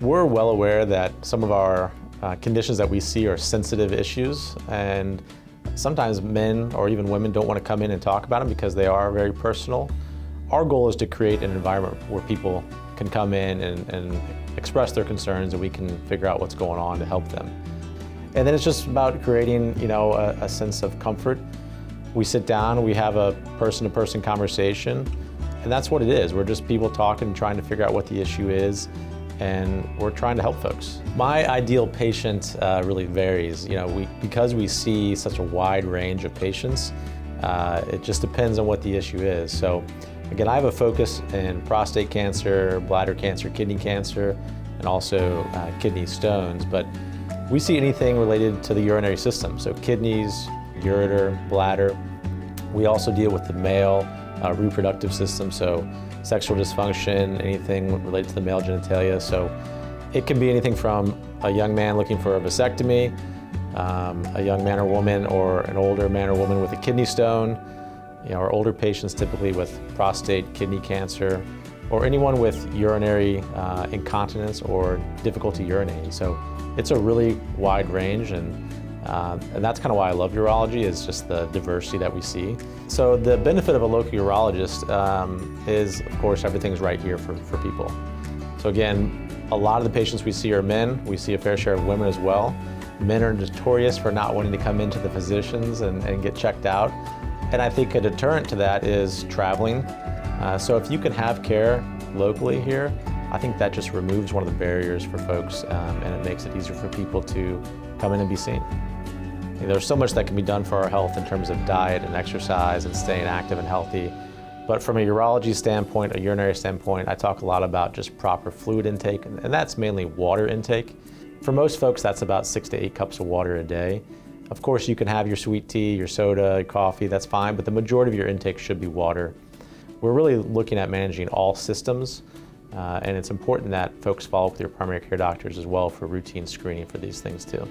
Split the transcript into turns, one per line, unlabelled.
We're well aware that some of our conditions that we see are sensitive issues, and sometimes men or even women don't want to come in and talk about them because they are very personal. Our goal is to create an environment where people can come in and express their concerns, and we can figure out what's going on to help them. And then it's just about creating, a sense of comfort. We sit down, we have a person-to-person conversation, and that's what it is. We're just people talking and trying to figure out what the issue is, and we're trying to help folks. My ideal patient really varies. Because we see such a wide range of patients, it just depends on what the issue is. So again, I have a focus in prostate cancer, bladder cancer, kidney cancer, and also kidney stones. But we see anything related to the urinary system, so kidneys, ureter, bladder. We also deal with the male reproductive system, so sexual dysfunction, anything related to the male genitalia. So it can be anything from a young man looking for a vasectomy, a young man or woman, or an older man or woman with a kidney stone, or older patients typically with prostate, kidney cancer, or anyone with urinary incontinence or difficulty urinating. So it's a really wide range, and that's kind of why I love urology, is just the diversity that we see. So the benefit of a local urologist is, of course, everything's right here for people. So again, a lot of the patients we see are men. We see a fair share of women as well. Men are notorious for not wanting to come into the physicians and get checked out. And I think a deterrent to that is traveling. So if you can have care locally here, I think that just removes one of the barriers for folks, and it makes it easier for people to come in and be seen. There's so much that can be done for our health in terms of diet and exercise and staying active and healthy. But from a urology standpoint, a urinary standpoint, I talk a lot about just proper fluid intake, and that's mainly water intake. For most folks, that's about 6 to 8 cups of water a day. Of course, you can have your sweet tea, your soda, your coffee, that's fine, but the majority of your intake should be water. We're really looking at managing all systems, and it's important that folks follow up with their primary care doctors as well for routine screening for these things too.